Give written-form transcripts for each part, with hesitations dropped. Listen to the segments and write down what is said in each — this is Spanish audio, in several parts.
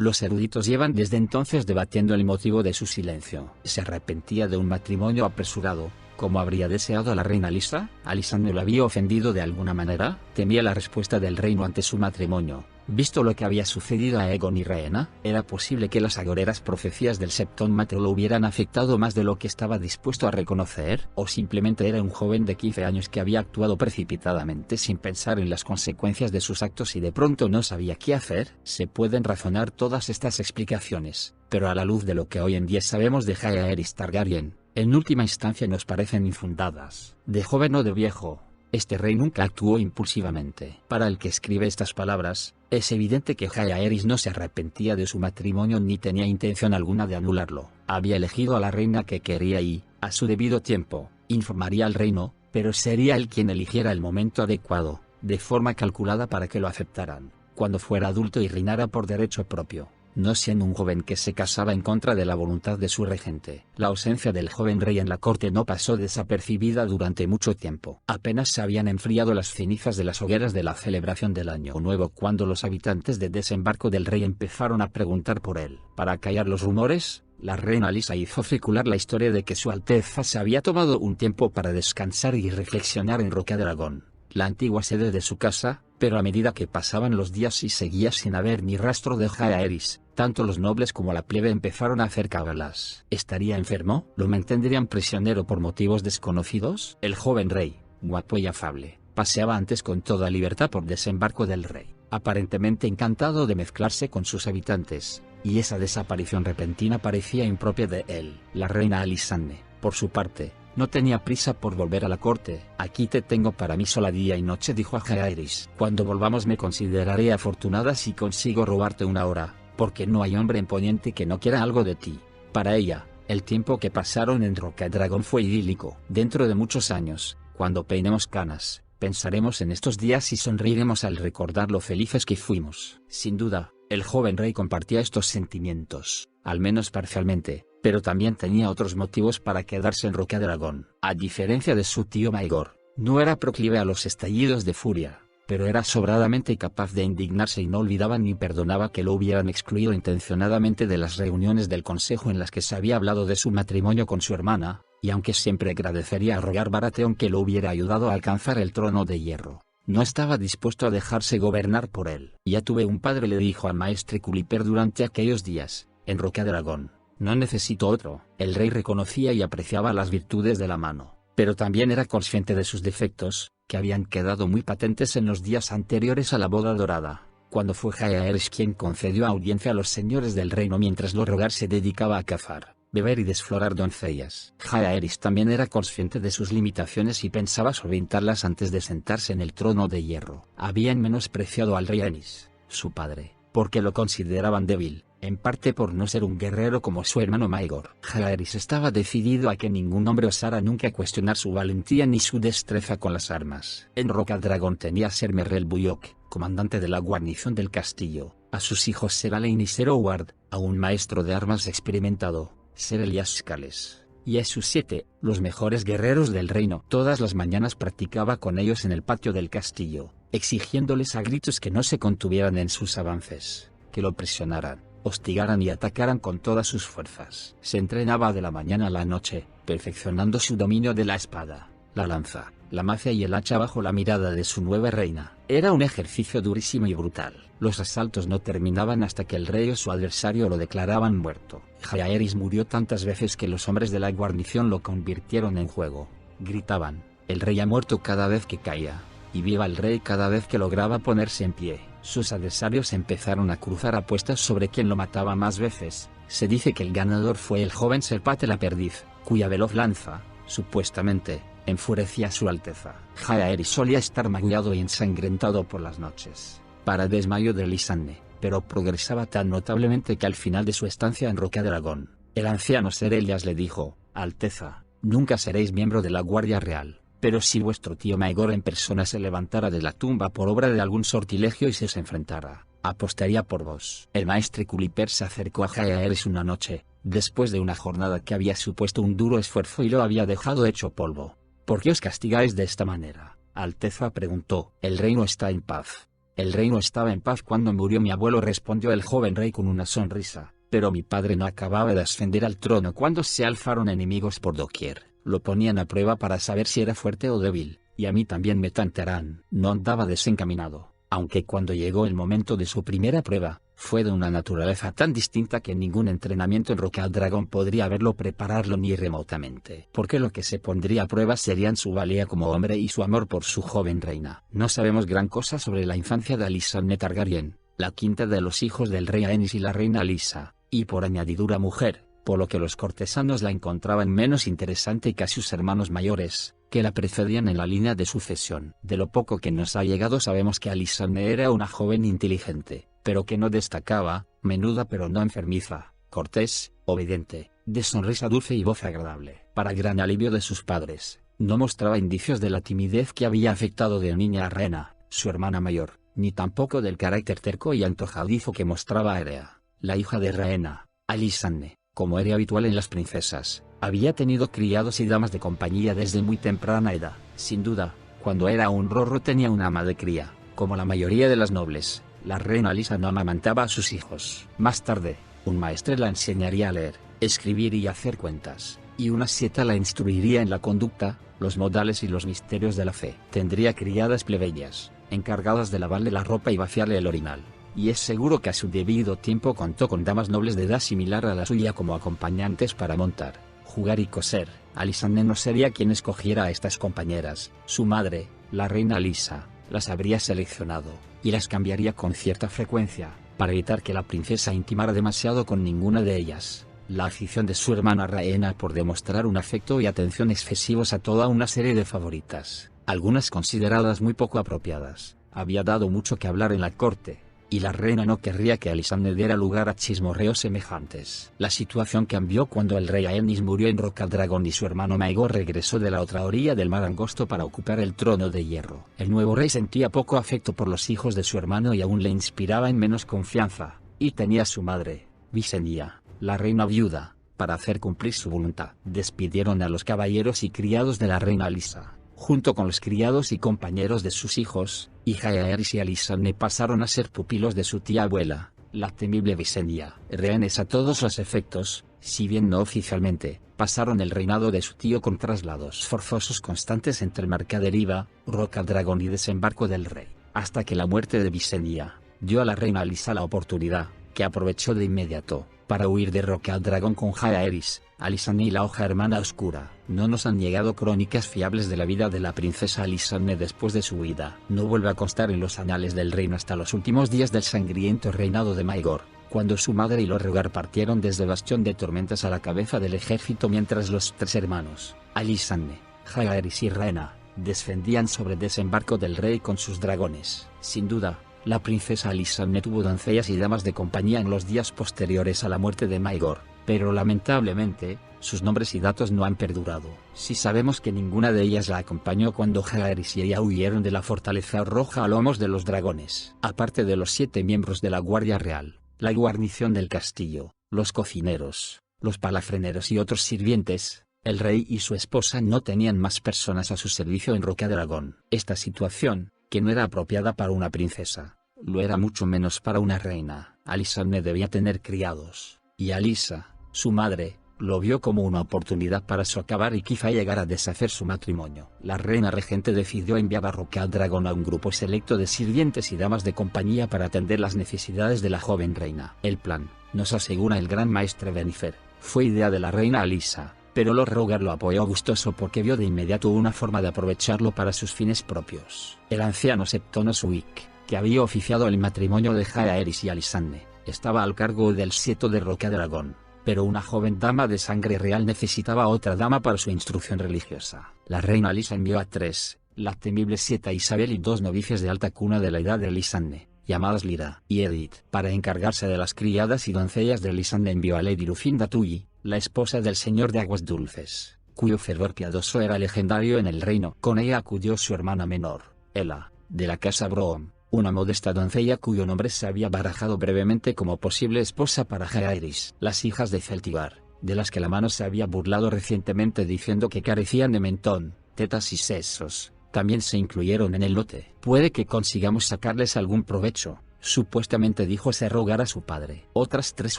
Los eruditos llevan desde entonces debatiendo el motivo de su silencio. ¿Se arrepentía de un matrimonio apresurado, como habría deseado la reina Lisa? ¿Alisande lo había ofendido de alguna manera? Temía la respuesta del reino ante su matrimonio. Visto lo que había sucedido a Aegon y Rhaena, era posible que las agoreras profecías del Septon Mater lo hubieran afectado más de lo que estaba dispuesto a reconocer, o simplemente era un joven de 15 años que había actuado precipitadamente sin pensar en las consecuencias de sus actos y de pronto no sabía qué hacer. Se pueden razonar todas estas explicaciones, pero a la luz de lo que hoy en día sabemos de Jaehaerys Targaryen, en última instancia nos parecen infundadas. De joven o de viejo, este rey nunca actuó impulsivamente. Para el que escribe estas palabras, es evidente que Jaehaerys no se arrepentía de su matrimonio ni tenía intención alguna de anularlo. Había elegido a la reina que quería y, a su debido tiempo, informaría al reino, pero sería él quien eligiera el momento adecuado, de forma calculada para que lo aceptaran, cuando fuera adulto y reinara por derecho propio, no siendo un joven que se casaba en contra de la voluntad de su regente. La ausencia del joven rey en la corte no pasó desapercibida durante mucho tiempo. Apenas se habían enfriado las cenizas de las hogueras de la celebración del Año Nuevo cuando los habitantes de Desembarco del Rey empezaron a preguntar por él. Para callar los rumores, la reina Lisa hizo circular la historia de que su Alteza se había tomado un tiempo para descansar y reflexionar en Rocadragón, la antigua sede de su casa, pero a medida que pasaban los días y seguía sin haber ni rastro de Jaehaerys, tanto los nobles como la plebe empezaron a hacer cábalas. ¿Estaría enfermo? ¿Lo mantendrían prisionero por motivos desconocidos? El joven rey, guapo y afable, paseaba antes con toda libertad por Desembarco del Rey, aparentemente encantado de mezclarse con sus habitantes, y esa desaparición repentina parecía impropia de él. La reina Alisande, por su parte, no tenía prisa por volver a la corte. Aquí te tengo para mí sola día y noche, dijo a Jaehaerys. Cuando volvamos me consideraré afortunada si consigo robarte una hora, porque no hay hombre en Poniente que no quiera algo de ti. Para ella, el tiempo que pasaron en Rocadragón fue idílico. Dentro de muchos años, cuando peinemos canas, pensaremos en estos días y sonreiremos al recordar lo felices que fuimos. Sin duda, el joven rey compartía estos sentimientos, al menos parcialmente, pero también tenía otros motivos para quedarse en Rocadragón. A diferencia de su tío Maegor, no era proclive a los estallidos de furia, pero era sobradamente capaz de indignarse y no olvidaba ni perdonaba que lo hubieran excluido intencionadamente de las reuniones del consejo en las que se había hablado de su matrimonio con su hermana, y aunque siempre agradecería a Rogar Baratheon que lo hubiera ayudado a alcanzar el trono de hierro, no estaba dispuesto a dejarse gobernar por él. Ya tuve un padre, le dijo al maestre Culiper durante aquellos días, en Rocadragón. No necesito otro. El rey reconocía y apreciaba las virtudes de la mano, pero también era consciente de sus defectos, que habían quedado muy patentes en los días anteriores a la boda dorada, cuando fue Jaehaerys quien concedió audiencia a los señores del reino mientras Rogar se dedicaba a cazar, beber y desflorar doncellas. Jaehaerys también era consciente de sus limitaciones y pensaba solventarlas antes de sentarse en el trono de hierro. Habían menospreciado al rey Aenys, su padre, porque lo consideraban débil, en parte por no ser un guerrero como su hermano Maegor. Jaehaerys estaba decidido a que ningún hombre osara nunca cuestionar su valentía ni su destreza con las armas. En Rocadragón tenía a Ser Merrell Buyok, comandante de la guarnición del castillo, a sus hijos Ser Alain y Ser Howard, a un maestro de armas experimentado, Ser Elias Scales, y a sus 7, los mejores guerreros del reino. Todas las mañanas practicaba con ellos en el patio del castillo, exigiéndoles a gritos que no se contuvieran en sus avances, que lo presionaran, hostigaran y atacaran con todas sus fuerzas. Se entrenaba de la mañana a la noche, perfeccionando su dominio de la espada, la lanza, la maza y el hacha bajo la mirada de su nueva reina. Era un ejercicio durísimo y brutal. Los asaltos no terminaban hasta que el rey o su adversario lo declaraban muerto. Jaehaerys murió tantas veces que los hombres de la guarnición lo convirtieron en juego. Gritaban: el rey ha muerto cada vez que caía, y viva el rey cada vez que lograba ponerse en pie. Sus adversarios empezaron a cruzar apuestas sobre quién lo mataba más veces. Se dice que el ganador fue el joven Ser Pate la Perdiz, cuya veloz lanza, supuestamente, enfurecía a su Alteza. Jaehaerys solía estar magullado y ensangrentado por las noches, para desmayo de Lysandre, pero progresaba tan notablemente que al final de su estancia en Rocadragón, el anciano Ser Elias le dijo: Alteza, nunca seréis miembro de la Guardia Real, pero si vuestro tío Maegor en persona se levantara de la tumba por obra de algún sortilegio y se os enfrentara, apostaría por vos. El maestre Culiper se acercó a Jaehaerys una noche, después de una jornada que había supuesto un duro esfuerzo y lo había dejado hecho polvo. ¿Por qué os castigáis de esta manera? Alteza preguntó. El reino está en paz. El reino estaba en paz cuando murió mi abuelo, respondió el joven rey con una sonrisa, pero mi padre no acababa de ascender al trono cuando se alzaron enemigos por doquier. Lo ponían a prueba para saber si era fuerte o débil, y a mí también me tantearán. No andaba desencaminado, aunque cuando llegó el momento de su primera prueba, fue de una naturaleza tan distinta que ningún entrenamiento en Roca al Dragón podría haberlo preparado ni remotamente. Porque lo que se pondría a prueba serían su valía como hombre y su amor por su joven reina. No sabemos gran cosa sobre la infancia de Alysanne Targaryen, la quinta de los hijos del rey Aenys y la reina Alysa, y por añadidura mujer, por lo que los cortesanos la encontraban menos interesante que a sus hermanos mayores, que la precedían en la línea de sucesión. De lo poco que nos ha llegado sabemos que Alysanne era una joven inteligente, pero que no destacaba, menuda pero no enfermiza, cortés, obediente, de sonrisa dulce y voz agradable. Para gran alivio de sus padres, no mostraba indicios de la timidez que había afectado de niña a Rhaena, su hermana mayor, ni tampoco del carácter terco y antojadizo que mostraba Aerea, la hija de Rhaena. Alysanne, como era habitual en las princesas, había tenido criados y damas de compañía desde muy temprana edad. Sin duda, cuando era un rorro tenía una ama de cría, como la mayoría de las nobles. La reina Alysa no amamantaba a sus hijos. Más tarde, un maestre la enseñaría a leer, escribir y hacer cuentas, y una sieta la instruiría en la conducta, los modales y los misterios de la fe. Tendría criadas plebeyas, encargadas de lavarle la ropa y vaciarle el orinal, y es seguro que a su debido tiempo contó con damas nobles de edad similar a la suya como acompañantes para montar, jugar y coser. Alysanne no sería quien escogiera a estas compañeras. Su madre, la reina Alysa, las habría seleccionado, y las cambiaría con cierta frecuencia, para evitar que la princesa intimara demasiado con ninguna de ellas. La afición de su hermana Rhaena por demostrar un afecto y atención excesivos a toda una serie de favoritas, algunas consideradas muy poco apropiadas, había dado mucho que hablar en la corte, y la reina no querría que Alysanne diera lugar a chismorreos semejantes. La situación cambió cuando el rey Aenys murió en Roca al Dragón y su hermano Maegor regresó de la otra orilla del mar angosto para ocupar el trono de hierro. El nuevo rey sentía poco afecto por los hijos de su hermano y aún le inspiraba en menos confianza, y tenía a su madre, Visenya, la reina viuda, para hacer cumplir su voluntad. Despidieron a los caballeros y criados de la reina Alysa, junto con los criados y compañeros de sus hijos, y Jaehaerys y Alysanne pasaron a ser pupilos de su tía abuela, la temible Visenya. Rehenes a todos los efectos, si bien no oficialmente, pasaron el reinado de su tío con traslados forzosos constantes entre Marcaderiva, Roca al Dragón y desembarco del rey, hasta que la muerte de Visenya dio a la reina Alysa la oportunidad, que aprovechó de inmediato, para huir de Roca al Dragón con Jaehaerys, Alysanne y la hoja hermana oscura. No nos han llegado crónicas fiables de la vida de la princesa Alysanne después de su huida. No vuelve a constar en los anales del reino hasta los últimos días del sangriento reinado de Maegor, cuando su madre y los Rhaegar partieron desde Bastión de Tormentas a la cabeza del ejército mientras los tres hermanos, Alysanne, Jaehaerys y Rhaena, descendían sobre el desembarco del rey con sus dragones. Sin duda, la princesa Alysanne tuvo doncellas y damas de compañía en los días posteriores a la muerte de Maegor, pero lamentablemente, sus nombres y datos no han perdurado. Sí sabemos que ninguna de ellas la acompañó cuando Jaehaerys y ella huyeron de la fortaleza roja a lomos de los dragones. Aparte de los 7 miembros de la Guardia Real, la guarnición del castillo, los cocineros, los palafreneros y otros sirvientes, el rey y su esposa no tenían más personas a su servicio en Roca Dragón. Esta situación, que no era apropiada para una princesa, lo era mucho menos para una reina. Alysanne debía tener criados, y Alysa, su madre, lo vio como una oportunidad para socavar y quizá llegar a deshacer su matrimonio. La reina regente decidió enviar a Roca al Dragón a un grupo selecto de sirvientes y damas de compañía para atender las necesidades de la joven reina. El plan, nos asegura el gran maestre Bennifer, fue idea de la reina Alysa, pero Lord Rhaegar lo apoyó gustoso porque vio de inmediato una forma de aprovecharlo para sus fines propios. El anciano Septonos Wick, que había oficiado el matrimonio de Jaehaerys y Alysanne, estaba al cargo del seto de Roca Dragón, pero una joven dama de sangre real necesitaba otra dama para su instrucción religiosa. La reina Alysa envió a 3, la temible Sieta Isabel y 2 novicias de alta cuna de la edad de Alysanne, llamadas Lyra y Edith. Para encargarse de las criadas y doncellas de Alysanne envió a Lady Lucinda Tully, la esposa del señor de Aguas Dulces, cuyo fervor piadoso era legendario en el reino. Con ella acudió su hermana menor, Ella, de la casa Broom, una modesta doncella cuyo nombre se había barajado brevemente como posible esposa para Jaehaerys. Las hijas de Celtigar, de las que la mano se había burlado recientemente diciendo que carecían de mentón, tetas y sesos, también se incluyeron en el lote. Puede que consigamos sacarles algún provecho, supuestamente dijo ese rogar a su padre. Otras 3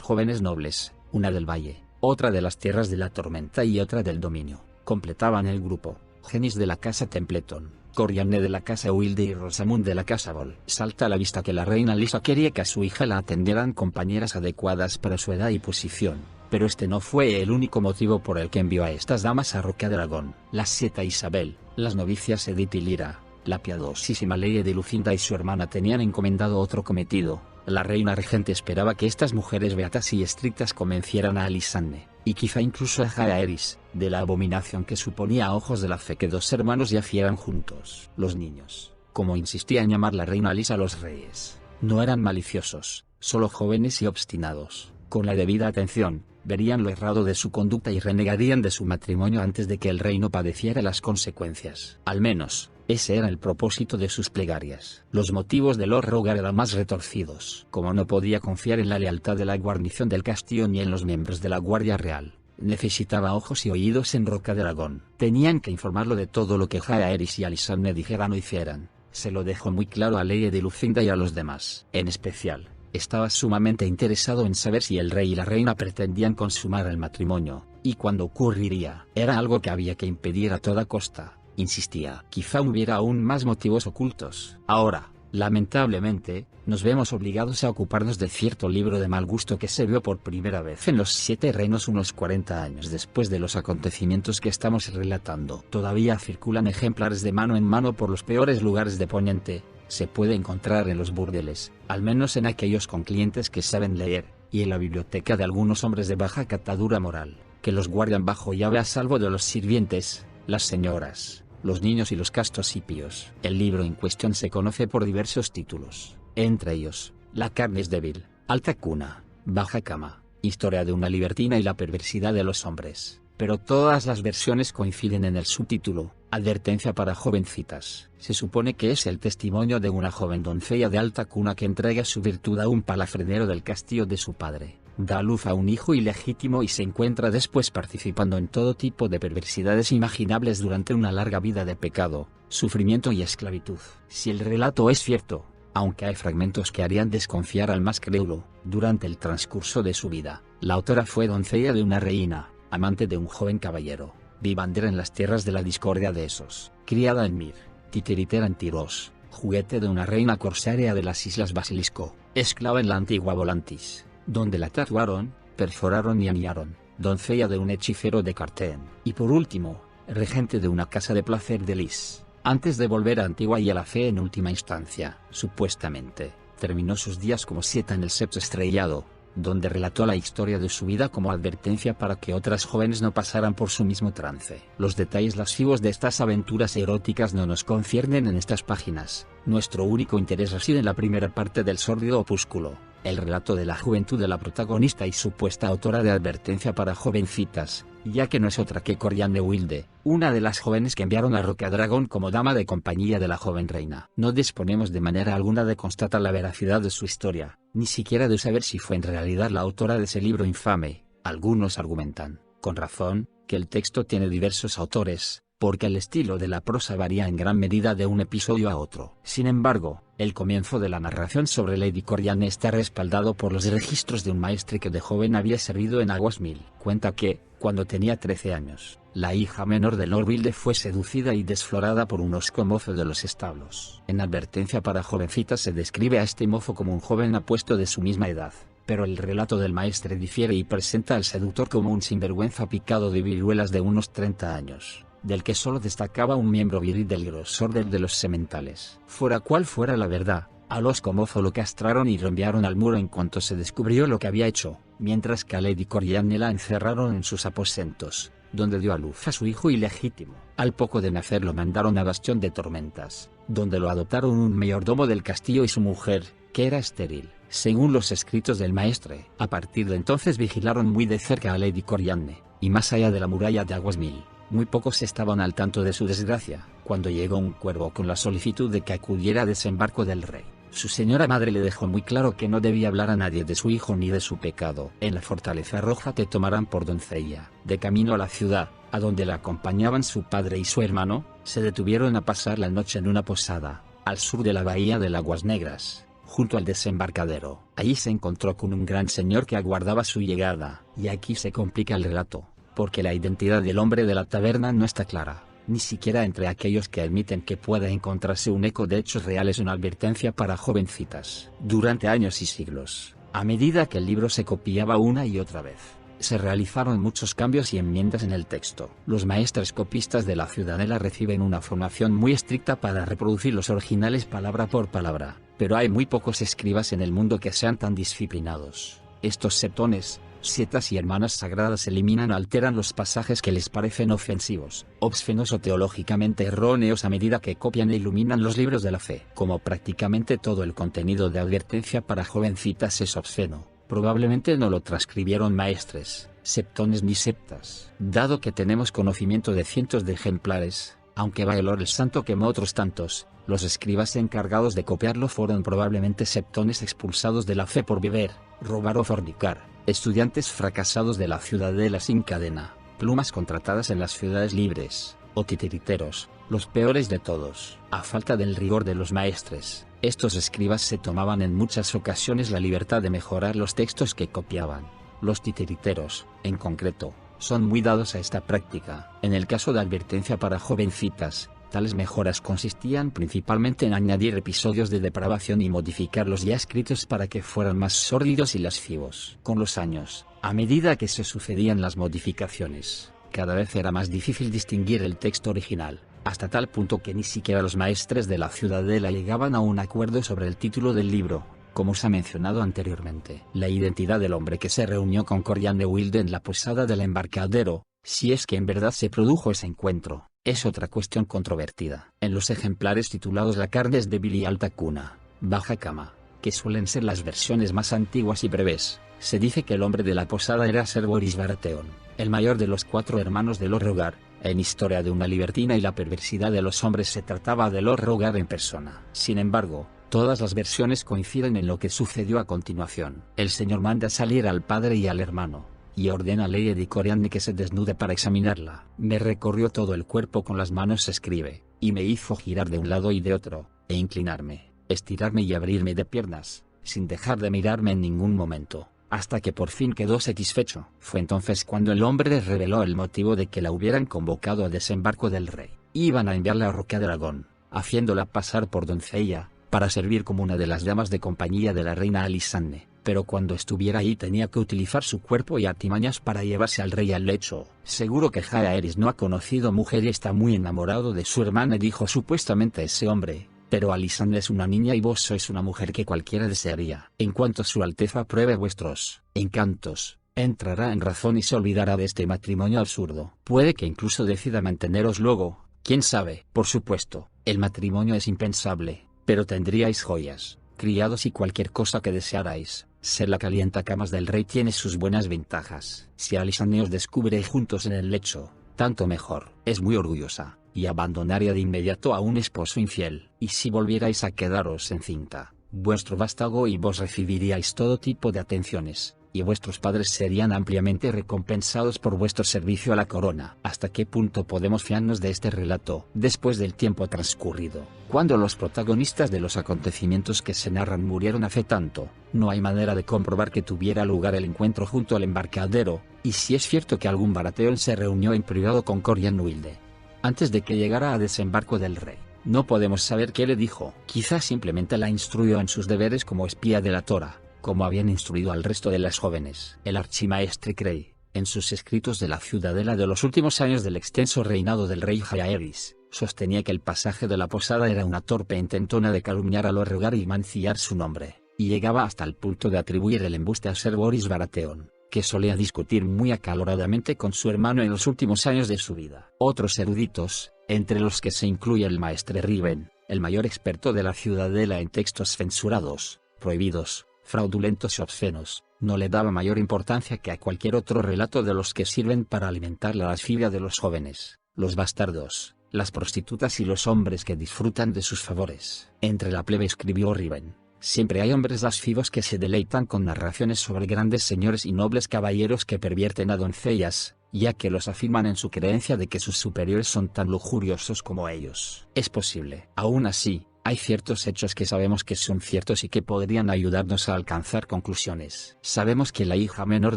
jóvenes nobles, una del valle, otra de las tierras de la tormenta y otra del dominio, completaban el grupo. Genis de la casa Templeton, Corianne de la casa Wilde y Rosamund de la casa Bol. Salta a la vista que la reina Lisa quería que a su hija la atendieran compañeras adecuadas para su edad y posición, pero este no fue el único motivo por el que envió a estas damas a Rocadragón. La Seta Isabel, las novicias Edith y Lyra, la piadosísima Lady Lucinda y su hermana tenían encomendado otro cometido. La reina regente esperaba que estas mujeres beatas y estrictas convencieran a Alisanne, y quizá incluso a Jaehaerys, de la abominación que suponía a ojos de la fe que 2 hermanos yacieran juntos. Los niños, como insistía en llamar la reina Lisa a los reyes, no eran maliciosos, solo jóvenes y obstinados. Con la debida atención, verían lo errado de su conducta y renegarían de su matrimonio antes de que el reino padeciera las consecuencias. Al menos, ese era el propósito de sus plegarias. Los motivos de Lord Rogar eran más retorcidos. Como no podía confiar en la lealtad de la guarnición del castillo ni en los miembros de la Guardia Real, necesitaba ojos y oídos en Rocadragón. Tenían que informarlo de todo lo que Jaehaerys y Alisanne dijeran o hicieran. Se lo dejó muy claro a Lady Lucinda y a los demás. En especial, estaba sumamente interesado en saber si el rey y la reina pretendían consumar el matrimonio, y cuándo ocurriría. Era algo que había que impedir a toda costa, insistía. Quizá hubiera aún más motivos ocultos. Ahora, lamentablemente, nos vemos obligados a ocuparnos de cierto libro de mal gusto que se vio por primera vez en los 7 reinos unos 40 años después de los acontecimientos que estamos relatando. Todavía circulan ejemplares de mano en mano por los peores lugares de Poniente. Se puede encontrar en los burdeles, al menos en aquellos con clientes que saben leer, y en la biblioteca de algunos hombres de baja catadura moral, que los guardan bajo llave a salvo de los sirvientes, las señoras, los niños y los castos hipios. El libro en cuestión se conoce por diversos títulos, entre ellos, La carne es débil, Alta cuna, Baja cama, Historia de una libertina y la perversidad de los hombres. Pero todas las versiones coinciden en el subtítulo, Advertencia para jovencitas. Se supone que es el testimonio de una joven doncella de alta cuna que entrega su virtud a un palafrenero del castillo de su padre, da a luz a un hijo ilegítimo y se encuentra después participando en todo tipo de perversidades imaginables durante una larga vida de pecado, sufrimiento y esclavitud. Si el relato es cierto, aunque hay fragmentos que harían desconfiar al más crédulo, durante el transcurso de su vida, la autora fue doncella de una reina, amante de un joven caballero, vivandera en las tierras de la discordia de Esos, criada en Mir, titiritera en Tiros, juguete de una reina corsaria de las islas Basilisco, esclava en la antigua Volantis, donde la tatuaron, perforaron y anillaron, doncella de un hechicero de Carten, y por último, regente de una casa de placer de Lis, antes de volver a Antigua y a la fe en última instancia. Supuestamente, terminó sus días como Sieta en el Septo Estrellado, donde relató la historia de su vida como advertencia para que otras jóvenes no pasaran por su mismo trance. Los detalles lascivos de estas aventuras eróticas no nos conciernen en estas páginas. Nuestro único interés reside en la primera parte del sórdido opúsculo, el relato de la juventud de la protagonista y supuesta autora de Advertencia para jovencitas, ya que no es otra que Corianne Wilde, una de las jóvenes que enviaron a Rocadragón como dama de compañía de la joven reina. No disponemos de manera alguna de constatar la veracidad de su historia, ni siquiera de saber si fue en realidad la autora de ese libro infame. Algunos argumentan, con razón, que el texto tiene diversos autores, porque el estilo de la prosa varía en gran medida de un episodio a otro. Sin embargo, el comienzo de la narración sobre Lady Corianne está respaldado por los registros de un maestre que de joven había servido en Aguasmill. Cuenta que, cuando tenía 13 años, la hija menor de Lord Wilde fue seducida y desflorada por un hosco mozo de los establos. En Advertencia para jovencitas se describe a este mozo como un joven apuesto de su misma edad, pero el relato del maestre difiere y presenta al seductor como un sinvergüenza picado de viruelas de unos 30 años, del que solo destacaba un miembro viril del grosor del de los sementales. Fuera cual fuera la verdad, al hosco mozo lo castraron y lo enviaron al muro en cuanto se descubrió lo que había hecho, mientras que a Lady Corianne la encerraron en sus aposentos, donde dio a luz a su hijo ilegítimo. Al poco de nacer lo mandaron a Bastión de Tormentas, donde lo adoptaron un mayordomo del castillo y su mujer, que era estéril, según los escritos del maestre. A partir de entonces vigilaron muy de cerca a Lady Corianne, y más allá de la muralla de Aguasmill, muy pocos estaban al tanto de su desgracia. Cuando llegó un cuervo con la solicitud de que acudiera a desembarco del rey, su señora madre le dejó muy claro que no debía hablar a nadie de su hijo ni de su pecado. En la fortaleza roja te tomarán por doncella. De camino a la ciudad, a donde la acompañaban su padre y su hermano, Se detuvieron a pasar la noche en una posada, al sur de la bahía de Aguas Negras, junto al desembarcadero. Allí se encontró con un gran señor que aguardaba su llegada. Y aquí se complica el relato, porque la identidad del hombre de la taberna no está clara, ni siquiera entre aquellos que admiten que pueda encontrarse un eco de hechos reales, una advertencia para jovencitas. Durante años y siglos, a medida que el libro se copiaba una y otra vez, se realizaron muchos cambios y enmiendas en el texto. Los maestres copistas de la Ciudadela reciben una formación muy estricta para reproducir los originales palabra por palabra, pero hay muy pocos escribas en el mundo que sean tan disciplinados. Estos septones, sietas y hermanas sagradas eliminan o alteran los pasajes que les parecen ofensivos, obscenos o teológicamente erróneos a medida que copian e iluminan los libros de la fe. Como prácticamente todo el contenido de advertencia para jovencitas es obsceno, probablemente no lo transcribieron maestres, septones ni septas. Dado que tenemos conocimiento de cientos de ejemplares, aunque Baelor el Santo quemó otros tantos, los escribas encargados de copiarlo fueron probablemente septones expulsados de la fe por beber, robar o fornicar, estudiantes fracasados de la Ciudadela sin cadena, plumas contratadas en las ciudades libres, o titiriteros, los peores de todos. A falta del rigor de los maestres, estos escribas se tomaban en muchas ocasiones la libertad de mejorar los textos que copiaban. Los titiriteros, en concreto, son muy dados a esta práctica. En el caso de advertencia para jovencitas, tales mejoras consistían principalmente en añadir episodios de depravación y modificarlos ya escritos para que fueran más sórdidos y lascivos. Con los años, a medida que se sucedían las modificaciones, cada vez era más difícil distinguir el texto original, hasta tal punto que ni siquiera los maestres de la Ciudadela llegaban a un acuerdo sobre el título del libro. Como se ha mencionado anteriormente, la identidad del hombre que se reunió con Corian de Wilde en la posada del embarcadero, si es que en verdad se produjo ese encuentro, es otra cuestión controvertida. En los ejemplares titulados La carne es débil y alta cuna, baja cama, que suelen ser las versiones más antiguas y breves, se dice que el hombre de la posada era Sir Boris Baratheon, el mayor de los 4 hermanos de Lord Rogar. En Historia de una libertina y la perversidad de los hombres se trataba de Lord Rogar en persona. Sin embargo, todas las versiones coinciden en lo que sucedió a continuación. El señor manda salir al padre y al hermano, y ordena a Lady Corian que se desnude para examinarla. Me recorrió todo el cuerpo con las manos, se escribe, y me hizo girar de un lado y de otro, e inclinarme, estirarme y abrirme de piernas, sin dejar de mirarme en ningún momento, hasta que por fin quedó satisfecho. Fue entonces cuando el hombre les reveló el motivo de que la hubieran convocado al desembarco del rey. Iban a enviarla a Rocadragón, haciéndola pasar por doncella, para servir como una de las damas de compañía de la reina Alisanne, pero cuando estuviera ahí tenía que utilizar su cuerpo y artimañas para llevarse al rey al lecho. Seguro que Jaehaerys no ha conocido mujer y está muy enamorado de su hermana, dijo supuestamente ese hombre, pero Alisanne es una niña y vos sois una mujer que cualquiera desearía. En cuanto su Alteza pruebe vuestros encantos, entrará en razón y se olvidará de este matrimonio absurdo. Puede que incluso decida manteneros luego, quién sabe. Por supuesto, el matrimonio es impensable, pero tendríais joyas, criados y cualquier cosa que desearais. Ser la calientacamas del rey tiene sus buenas ventajas. Si Alisanne os descubre juntos en el lecho, tanto mejor. Es muy orgullosa, y abandonaría de inmediato a un esposo infiel. Y si volvierais a quedaros encinta, vuestro vástago y vos recibiríais todo tipo de atenciones, y vuestros padres serían ampliamente recompensados por vuestro servicio a la corona. ¿Hasta qué punto podemos fiarnos de este relato? Después del tiempo transcurrido, cuando los protagonistas de los acontecimientos que se narran murieron hace tanto, no hay manera de comprobar que tuviera lugar el encuentro junto al embarcadero, y si es cierto que algún Baratheon se reunió en privado con Corian Wilde antes de que llegara a desembarco del rey, no podemos saber qué le dijo. Quizás simplemente la instruyó en sus deberes como espía de la Torah, como habían instruido al resto de las jóvenes. El archimaestre Crey, en sus escritos de la Ciudadela de los últimos años del extenso reinado del rey Jaehaerys, sostenía que el pasaje de la posada era una torpe intentona de calumniar a Lord Rogar y mancillar su nombre, y llegaba hasta el punto de atribuir el embuste a Sir Boris Baratheon, que solía discutir muy acaloradamente con su hermano en los últimos años de su vida. Otros eruditos, entre los que se incluye el maestre Riven, el mayor experto de la Ciudadela en textos censurados, prohibidos, fraudulentos y obscenos, no le daba mayor importancia que a cualquier otro relato de los que sirven para alimentar la lascivia de los jóvenes, los bastardos, las prostitutas y los hombres que disfrutan de sus favores. Entre la plebe, escribió Riven, siempre hay hombres lascivos que se deleitan con narraciones sobre grandes señores y nobles caballeros que pervierten a doncellas, ya que los afirman en su creencia de que sus superiores son tan lujuriosos como ellos. Es posible. Aún así, hay ciertos hechos que sabemos que son ciertos y que podrían ayudarnos a alcanzar conclusiones. Sabemos que la hija menor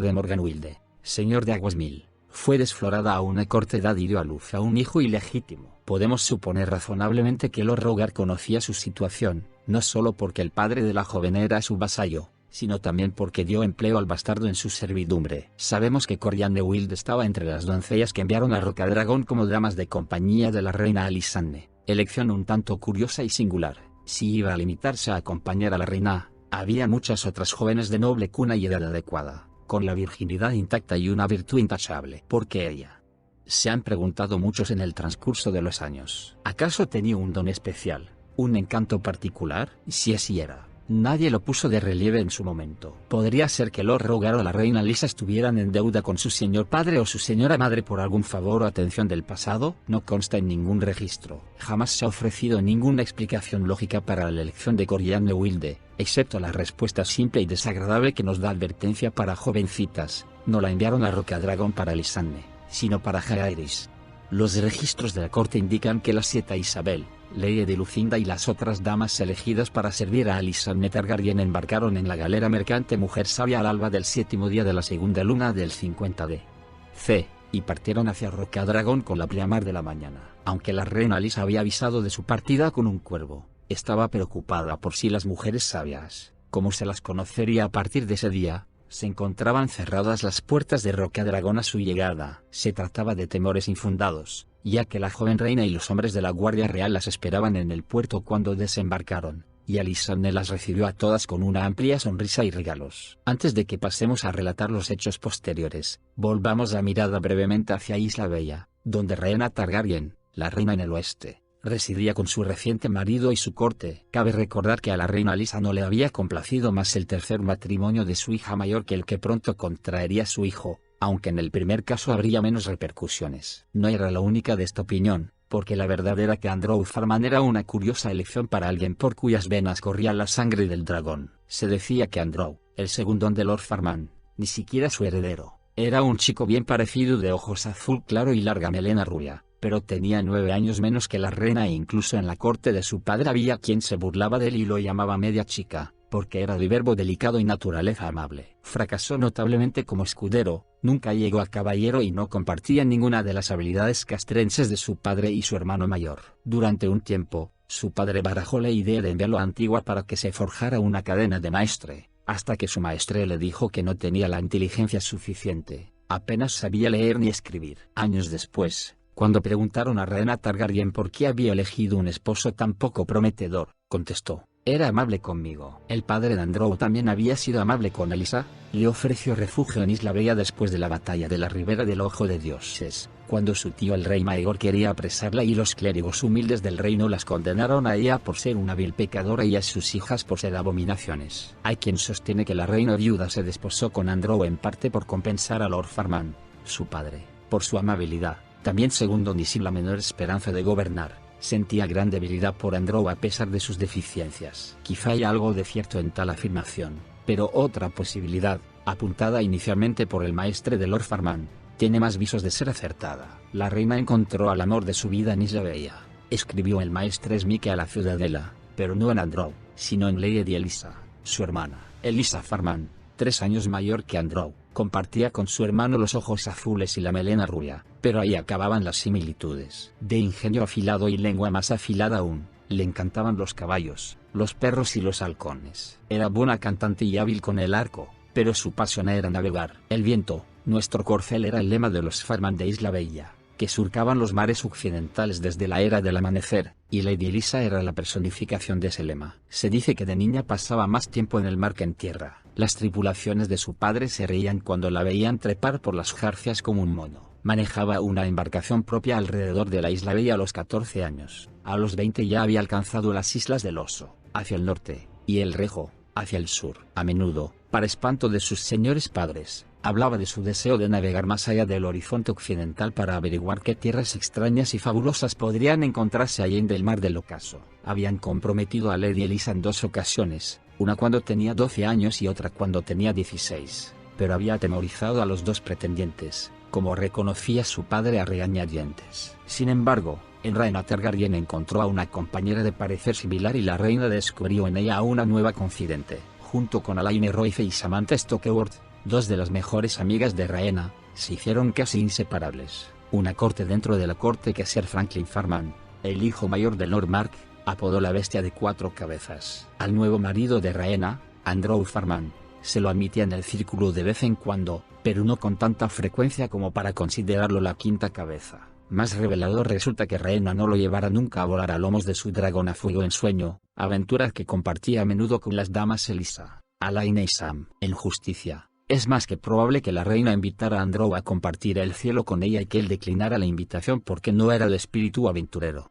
de Morgan Wilde, señor de Aguasmill, fue desflorada a una corta edad y dio a luz a un hijo ilegítimo. Podemos suponer razonablemente que Lord Rogar conocía su situación, no solo porque el padre de la joven era su vasallo, sino también porque dio empleo al bastardo en su servidumbre. Sabemos que Corianne Wilde estaba entre las doncellas que enviaron a Rocadragón como damas de compañía de la reina Alisanne, elección un tanto curiosa y singular. Si iba a limitarse a acompañar a la reina, había muchas otras jóvenes de noble cuna y edad adecuada, con la virginidad intacta y una virtud intachable. ¿Por qué ella? Se han preguntado muchos en el transcurso de los años. ¿Acaso tenía un don especial, un encanto particular? Si así era, nadie lo puso de relieve en su momento. ¿Podría ser que Lord Rogar o la reina Lisa estuvieran en deuda con su señor padre o su señora madre por algún favor o atención del pasado? No consta en ningún registro. Jamás se ha ofrecido ninguna explicación lógica para la elección de Corianne Wilde, excepto la respuesta simple y desagradable que nos da advertencia para jovencitas. No la enviaron a Rocadragón para Alisanne, sino para Jaehaerys. Los registros de la corte indican que la sieta Isabel, Lady Lucinda y las otras damas elegidas para servir a Alisanne Targaryen embarcaron en la galera mercante Mujer Sabia al alba del 7º día de la segunda luna del 50 d.C., y partieron hacia Rocadragón con la pleamar de la mañana. Aunque la reina Lisa había avisado de su partida con un cuervo, estaba preocupada por si las mujeres sabias, como se las conocería a partir de ese día, se encontraban cerradas las puertas de Rocadragón a su llegada. Se trataba de temores infundados, ya que la joven reina y los hombres de la Guardia Real las esperaban en el puerto cuando desembarcaron, y Alisanne las recibió a todas con una amplia sonrisa y regalos. Antes de que pasemos a relatar los hechos posteriores, volvamos la mirada brevemente hacia Isla Bella, donde Rhaena Targaryen, la reina en el oeste, residía con su reciente marido y su corte. Cabe recordar que a la reina Lisa no le había complacido más el tercer matrimonio de su hija mayor que el que pronto contraería su hijo, aunque en el primer caso habría menos repercusiones. No era la única de esta opinión, porque la verdad era que Andrew Farman era una curiosa elección para alguien por cuyas venas corría la sangre del dragón. Se decía que Andrew, el segundo de Lord Farman, ni siquiera su heredero, era un chico bien parecido de ojos azul claro y larga melena rubia, pero tenía 9 años menos que la reina e incluso en la corte de su padre había quien se burlaba de él y lo llamaba media chica, porque era de verbo delicado y naturaleza amable. Fracasó notablemente como escudero, nunca llegó a caballero y no compartía ninguna de las habilidades castrenses de su padre y su hermano mayor. Durante un tiempo, su padre barajó la idea de enviarlo a Antigua para que se forjara una cadena de maestre, hasta que su maestre le dijo que no tenía la inteligencia suficiente, apenas sabía leer ni escribir. Años después, cuando preguntaron a Rhaena Targaryen por qué había elegido un esposo tan poco prometedor, contestó: era amable conmigo. El padre de Andrew también había sido amable con Elisa, le ofreció refugio en Isla Bella después de la batalla de la Ribera del Ojo de Dioses, cuando su tío el rey Maegor quería apresarla y los clérigos humildes del reino las condenaron a ella por ser una vil pecadora y a sus hijas por ser abominaciones. Hay quien sostiene que la reina viuda se desposó con Andrew en parte por compensar a Lord Farman, su padre, por su amabilidad. También según Don Isil la menor esperanza de gobernar, sentía gran debilidad por Andrew a pesar de sus deficiencias. Quizá haya algo de cierto en tal afirmación, pero otra posibilidad, apuntada inicialmente por el maestre de Lord Farman, tiene más visos de ser acertada. La reina encontró al amor de su vida en Isla Bella, escribió el maestre Smike a la ciudadela, pero no en Andrew, sino en Lady Elisa, su hermana. Elisa Farman, 3 años mayor que Andrew, compartía con su hermano los ojos azules y la melena rubia, pero ahí acababan las similitudes. De ingenio afilado y lengua más afilada aún, le encantaban los caballos, los perros y los halcones. Era buena cantante y hábil con el arco, pero su pasión era navegar. El viento, nuestro corcel, era el lema de los Farman de Isla Bella, que surcaban los mares occidentales desde la era del amanecer, y Lady Elisa era la personificación de ese lema. Se dice que de niña pasaba más tiempo en el mar que en tierra. Las tripulaciones de su padre se reían cuando la veían trepar por las jarcias como un mono. Manejaba una embarcación propia alrededor de la Isla Bella a los 14 años. A los 20 ya había alcanzado las Islas del Oso, hacia el norte, y el Rejo, hacia el sur. A menudo, para espanto de sus señores padres, hablaba de su deseo de navegar más allá del horizonte occidental para averiguar qué tierras extrañas y fabulosas podrían encontrarse allende el mar del ocaso. Habían comprometido a Lady Elisa en 2 ocasiones, una cuando tenía 12 años y otra cuando tenía 16, pero había atemorizado a los 2 pretendientes, como reconocía su padre a regañadientes. Sin embargo, en Rhaena Targaryen encontró a una compañera de parecer similar y la reina descubrió en ella a una nueva confidente. Junto con Alayne Royce y Samantha Stokeworth, dos de las mejores amigas de Rhaena, se hicieron casi inseparables. Una corte dentro de la corte que Sir Franklin Farman, el hijo mayor de Lord Mark, apodó la bestia de 4 cabezas. Al nuevo marido de Rhaena, Andrew Farman, se lo admitía en el círculo de vez en cuando, pero no con tanta frecuencia como para considerarlo la 5ª cabeza. Más revelador resulta que Rhaena no lo llevara nunca a volar a lomos de su dragón a fuego en sueño, aventuras que compartía a menudo con las damas Elisa, Alayne y Sam. En justicia, es más que probable que la reina invitara a Andrew a compartir el cielo con ella y que él declinara la invitación porque no era de espíritu aventurero.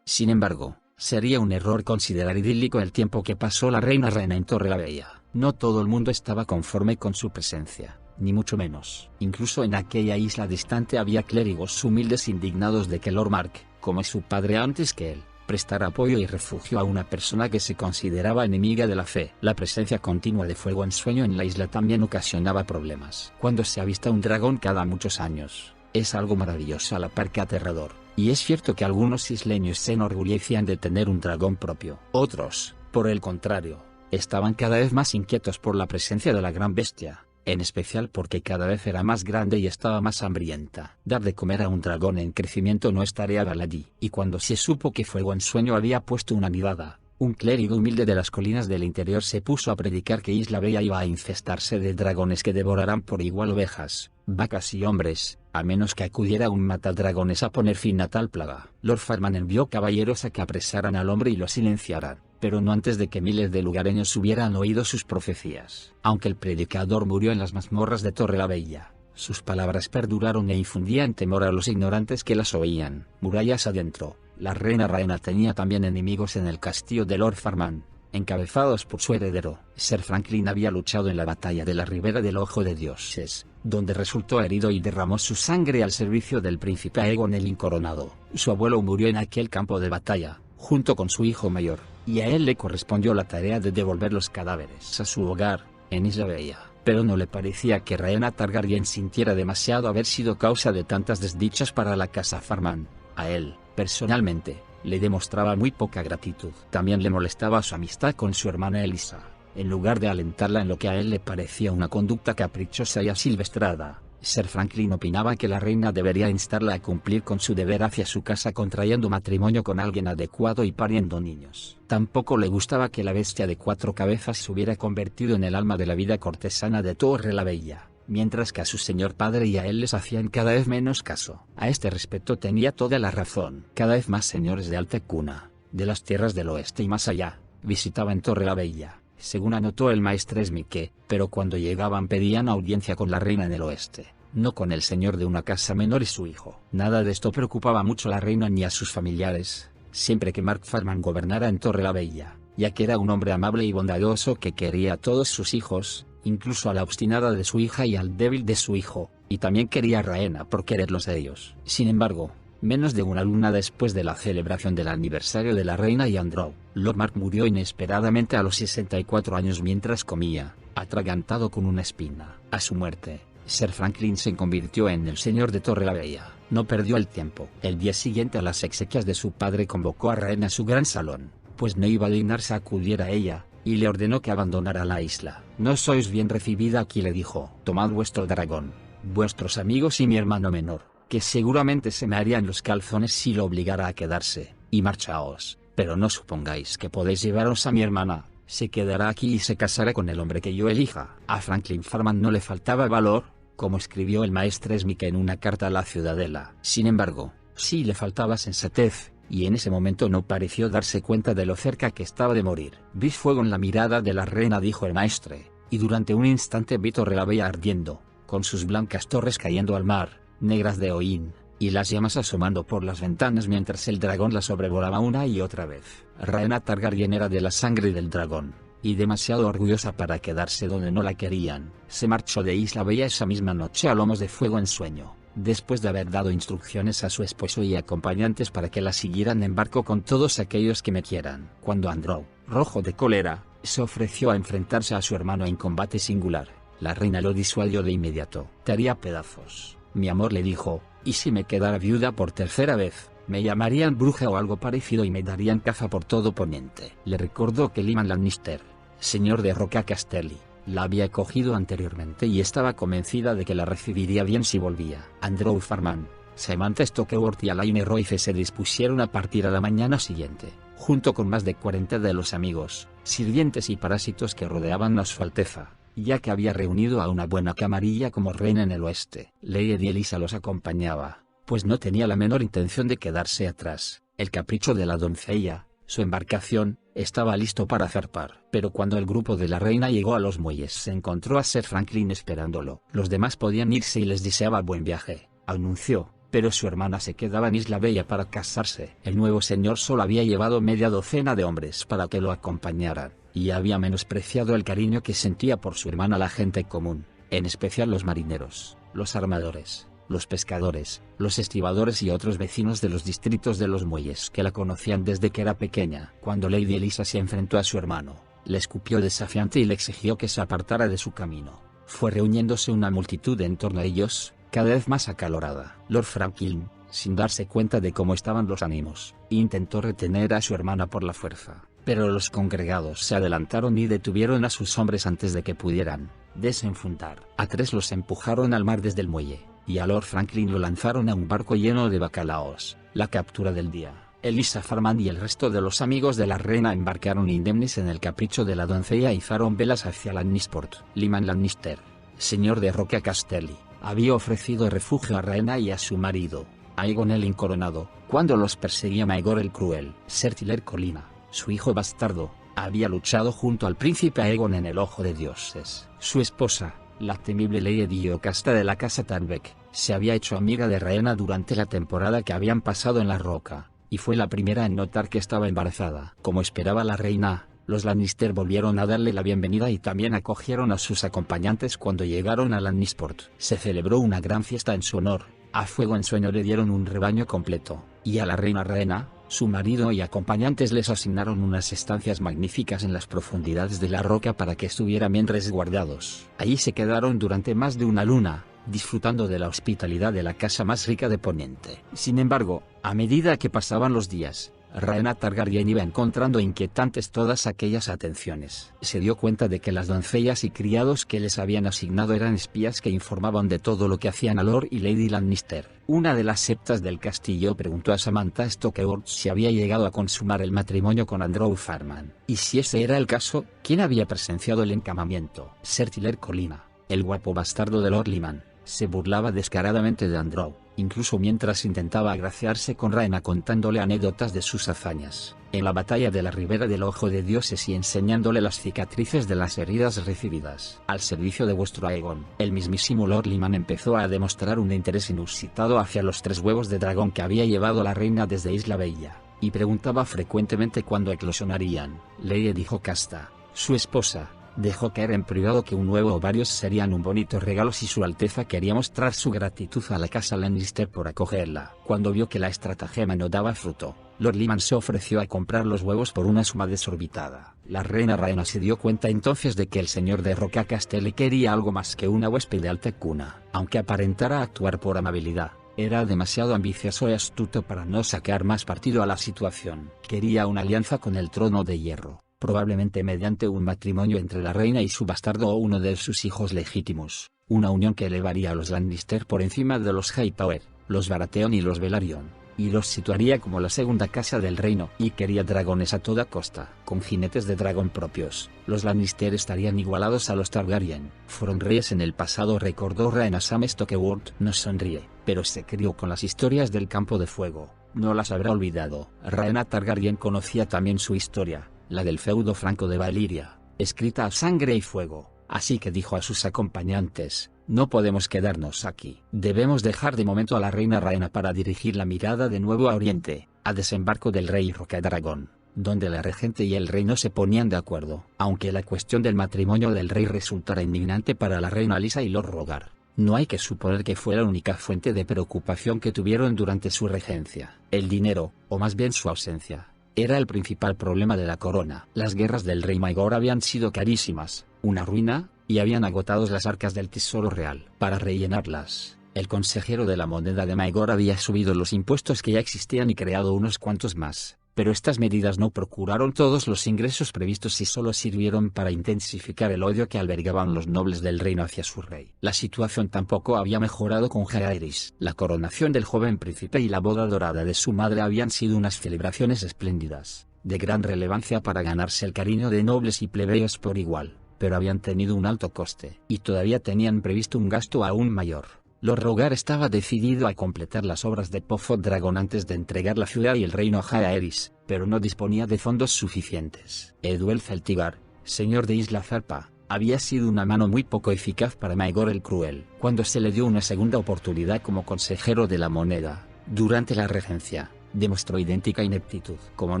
Sin embargo, sería un error considerar idílico el tiempo que pasó la reina Rhaena en Torrelavella. No todo el mundo estaba conforme con su presencia, ni mucho menos. Incluso en aquella isla distante había clérigos humildes indignados de que Lord Mark, como su padre antes que él, prestara apoyo y refugio a una persona que se consideraba enemiga de la fe. La presencia continua de fuego en sueño en la isla también ocasionaba problemas. Cuando se avista un dragón cada muchos años, es algo maravilloso a la par que aterrador. Y es cierto que algunos isleños se enorgullecían de tener un dragón propio. Otros, por el contrario, estaban cada vez más inquietos por la presencia de la gran bestia, en especial porque cada vez era más grande y estaba más hambrienta. Dar de comer a un dragón en crecimiento no es tarea baladí. Y cuando se supo que Fuego en Sueño había puesto una nidada, un clérigo humilde de las colinas del interior se puso a predicar que Isla Bella iba a infestarse de dragones que devorarán por igual ovejas, vacas y hombres, a menos que acudiera un matadragones a poner fin a tal plaga. Lord Farman envió caballeros a que apresaran al hombre y lo silenciaran, pero no antes de que miles de lugareños hubieran oído sus profecías. Aunque el predicador murió en las mazmorras de Torrelavella, sus palabras perduraron e infundían temor a los ignorantes que las oían. Murallas adentro, la reina Rhaena tenía también enemigos en el castillo de Lord Farman, encabezados por su heredero. Sir Franklin había luchado en la batalla de la Ribera del Ojo de Dioses, donde resultó herido y derramó su sangre al servicio del príncipe Aegon el Incoronado. Su abuelo murió en aquel campo de batalla, junto con su hijo mayor, y a él le correspondió la tarea de devolver los cadáveres a su hogar, en Isla Bella. Pero no le parecía que Rhaena Targaryen sintiera demasiado haber sido causa de tantas desdichas para la casa Farman. A él, personalmente, le demostraba muy poca gratitud. También le molestaba su amistad con su hermana Elisa. En lugar de alentarla en lo que a él le parecía una conducta caprichosa y asilvestrada, Sir Franklin opinaba que la reina debería instarla a cumplir con su deber hacia su casa contrayendo matrimonio con alguien adecuado y pariendo niños. Tampoco le gustaba que la bestia de 4 cabezas se hubiera convertido en el alma de la vida cortesana de Torrelavella, mientras que a su señor padre y a él les hacían cada vez menos caso. A este respecto tenía toda la razón. Cada vez más señores de alta cuna, de las tierras del oeste y más allá, visitaban Torrelavella, según anotó el maestre Smike, pero cuando llegaban pedían audiencia con la reina del oeste, no con el señor de una casa menor y su hijo. Nada de esto preocupaba mucho a la reina ni a sus familiares, siempre que Mark Farman gobernara en Torrelavella, ya que era un hombre amable y bondadoso que quería a todos sus hijos, incluso a la obstinada de su hija y al débil de su hijo, y también quería a Rhaena por quererlos a ellos. Sin embargo, menos de una luna después de la celebración del aniversario de la reina y Andrew, Lord Mark murió inesperadamente a los 64 años mientras comía, atragantado con una espina. A su muerte, Sir Franklin se convirtió en el señor de Torrelavella. No perdió el tiempo. El día siguiente a las exequias de su padre convocó a Rhaena a su gran salón, pues no iba a dignarse a acudir a ella, y le ordenó que abandonara la isla. No sois bien recibida aquí, le dijo. Tomad vuestro dragón, vuestros amigos y mi hermano menor, que seguramente se me harían los calzones si lo obligara a quedarse, y marchaos, pero no supongáis que podéis llevaros a mi hermana. Se quedará aquí y se casará con el hombre que yo elija. A Franklin Farman no le faltaba valor, como escribió el maestre Smike en una carta a la ciudadela. Sin embargo, sí le faltaba sensatez, y en ese momento no pareció darse cuenta de lo cerca que estaba de morir. Vi fuego en la mirada de la reina, dijo el maestre, y durante un instante vi Torrelavella ardiendo, con sus blancas torres cayendo al mar, negras de hollín, y las llamas asomando por las ventanas mientras el dragón la sobrevolaba una y otra vez. Rhaena Targaryen era de la sangre del dragón, y demasiado orgullosa para quedarse donde no la querían. Se marchó de Isla Bella esa misma noche a lomos de Fuego en Sueño, después de haber dado instrucciones a su esposo y acompañantes para que la siguieran en barco con todos aquellos que me quieran. Cuando Andrew, rojo de cólera, se ofreció a enfrentarse a su hermano en combate singular, la reina lo disuadió de inmediato. Te haría pedazos, Mi amor, le dijo, ¿y si me quedara viuda por tercera vez? Me llamarían bruja o algo parecido y me darían caza por todo Poniente. Le recordó que Lyman Lannister, señor de Roca Casterly, la había acogido anteriormente y estaba convencida de que la recibiría bien si volvía. Andrew Farman, Samantha Stokeworth y Alain Royce se dispusieron a partir a la mañana siguiente, junto con más de 40 de los amigos, sirvientes y parásitos que rodeaban a su Alteza, ya que había reunido a una buena camarilla como reina en el oeste. Lady Elisa los acompañaba, pues no tenía la menor intención de quedarse atrás. El capricho de la doncella, su embarcación, estaba listo para zarpar. Pero cuando el grupo de la reina llegó a los muelles se encontró a Sir Franklin esperándolo. Los demás podían irse y les deseaba buen viaje, anunció, pero su hermana se quedaba en Isla Bella para casarse. El nuevo señor solo había llevado media docena de hombres para que lo acompañaran, y había menospreciado el cariño que sentía por su hermana la gente común, en especial los marineros, los armadores, los pescadores, los estibadores y otros vecinos de los distritos de los muelles que la conocían desde que era pequeña. Cuando Lady Elisa se enfrentó a su hermano, le escupió desafiante y le exigió que se apartara de su camino. Fue reuniéndose una multitud en torno a ellos, cada vez más acalorada. Lord Franklin, sin darse cuenta de cómo estaban los ánimos, intentó retener a su hermana por la fuerza, pero los congregados se adelantaron y detuvieron a sus hombres antes de que pudieran desenfundar. A tres los empujaron al mar desde el muelle, y a Lord Franklin lo lanzaron a un barco lleno de bacalaos. La captura del día. Elisa Farman y el resto de los amigos de la reina embarcaron indemnes en el capricho de la doncella y izaron velas hacia Lannisport. Lyman Lannister, señor de Roca Casterly, había ofrecido refugio a Rhaena y a su marido, Aegon el Incoronado, cuando los perseguía Maegor el Cruel. Ser Tiller Colina, su hijo bastardo, había luchado junto al príncipe Aegon en el Ojo de Dioses. Su esposa, la temible Lady Yocasta de la casa Tarbeck, se había hecho amiga de Rhaena durante la temporada que habían pasado en la Roca, y fue la primera en notar que estaba embarazada. Como esperaba la reina, los Lannister volvieron a darle la bienvenida y también acogieron a sus acompañantes cuando llegaron a Lannisport. Se celebró una gran fiesta en su honor, a Fuego en Sueño le dieron un rebaño completo, y a la reina Rhaena, su marido y acompañantes les asignaron unas estancias magníficas en las profundidades de la roca para que estuvieran bien resguardados. Allí se quedaron durante más de una luna, disfrutando de la hospitalidad de la casa más rica de Poniente. Sin embargo, a medida que pasaban los días, Rhaena Targaryen iba encontrando inquietantes todas aquellas atenciones. Se dio cuenta de que las doncellas y criados que les habían asignado eran espías que informaban de todo lo que hacían a Lord y Lady Lannister. Una de las septas del castillo preguntó a Samantha Stokeworth si había llegado a consumar el matrimonio con Andrew Farman, y si ese era el caso, ¿quién había presenciado el encamamiento? Ser Tiller Colina, el guapo bastardo de Lord Lyman, se burlaba descaradamente de Andrew, incluso mientras intentaba agraciarse con Rhaena contándole anécdotas de sus hazañas en la batalla de la Ribera del Ojo de Dioses y enseñándole las cicatrices de las heridas recibidas. Al servicio de vuestro Aegon, el mismísimo Lord Lyman empezó a demostrar un interés inusitado hacia los 3 huevos de dragón que había llevado la reina desde Isla Bella, y preguntaba frecuentemente cuándo eclosionarían. Lady Jocasta, su esposa, dejó caer en privado que un huevo o varios serían un bonito regalo si su Alteza quería mostrar su gratitud a la casa Lannister por acogerla. Cuando vio que la estratagema no daba fruto, Lord Lyman se ofreció a comprar los huevos por una suma desorbitada. La reina Rhaena se dio cuenta entonces de que el señor de Roca Casterly quería algo más que una huésped de alta cuna. Aunque aparentara actuar por amabilidad, era demasiado ambicioso y astuto para no sacar más partido a la situación. Quería una alianza con el trono de hierro, probablemente mediante un matrimonio entre la reina y su bastardo o uno de sus hijos legítimos, una unión que elevaría a los Lannister por encima de los Hightower, los Baratheon y los Velaryon, y los situaría como la segunda casa del reino. Y quería dragones a toda costa. Con jinetes de dragón propios, los Lannister estarían igualados a los Targaryen. Fueron reyes en el pasado, recordó Rhaena. Sam Stokeworth no sonríe, pero se crió con las historias del Campo de Fuego, no las habrá olvidado. Rhaena Targaryen conocía también su historia, la del feudo franco de Valyria, escrita a sangre y fuego, así que dijo a sus acompañantes: no podemos quedarnos aquí. Debemos dejar de momento a la reina Rhaena para dirigir la mirada de nuevo a Oriente, a desembarco del rey Rocadragón, donde la regente y el rey no se ponían de acuerdo. Aunque la cuestión del matrimonio del rey resultara indignante para la reina Lisa y Lord Rogar, no hay que suponer que fue la única fuente de preocupación que tuvieron durante su regencia. El dinero, o más bien su ausencia, era el principal problema de la corona. Las guerras del rey Maegor habían sido carísimas, una ruina, y habían agotado las arcas del tesoro real. Para rellenarlas, El consejero de la moneda de Maegor había subido los impuestos que ya existían y creado unos cuantos más, pero estas medidas no procuraron todos los ingresos previstos y solo sirvieron para intensificar el odio que albergaban los nobles del reino hacia su rey. La situación tampoco había mejorado con Jaehaerys. La coronación del joven príncipe y la boda dorada de su madre habían sido unas celebraciones espléndidas, de gran relevancia para ganarse el cariño de nobles y plebeyos por igual, pero habían tenido un alto coste, y todavía tenían previsto un gasto aún mayor. Lord Rogar estaba decidido a completar las obras de Pozo Dragón antes de entregar la ciudad y el reino a Jaehaerys, pero no disponía de fondos suficientes. Eduel Celtigar, señor de Isla Zarpa, había sido una mano muy poco eficaz para Maegor el Cruel. Cuando se le dio una segunda oportunidad como consejero de la moneda, durante la regencia, demostró idéntica ineptitud. Como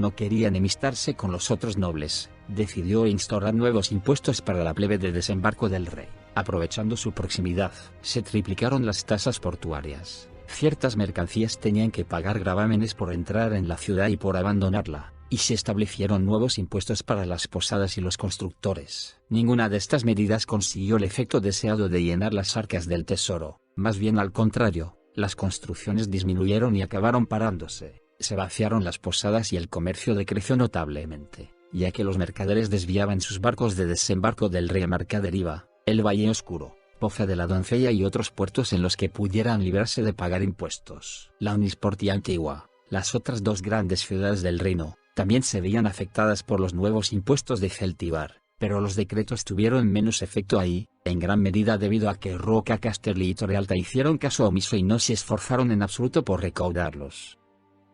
no quería enemistarse con los otros nobles, decidió instaurar nuevos impuestos para la plebe de desembarco del rey. Aprovechando su proximidad, se triplicaron las tasas portuarias. Ciertas mercancías tenían que pagar gravámenes por entrar en la ciudad y por abandonarla, y se establecieron nuevos impuestos para las posadas y los constructores. Ninguna de estas medidas consiguió el efecto deseado de llenar las arcas del tesoro, más bien al contrario, las construcciones disminuyeron y acabaron parándose. Se vaciaron las posadas y el comercio decreció notablemente, ya que los mercaderes desviaban sus barcos de desembarco del rey a Mercaderiva, el Valle Oscuro, Poza de la Doncella y otros puertos en los que pudieran librarse de pagar impuestos. La Unisport y Antigua, las otras dos grandes ciudades del reino, también se veían afectadas por los nuevos impuestos de Celtibar, pero los decretos tuvieron menos efecto ahí, en gran medida debido a que Roca Casterly y Torrealta hicieron caso omiso y no se esforzaron en absoluto por recaudarlos.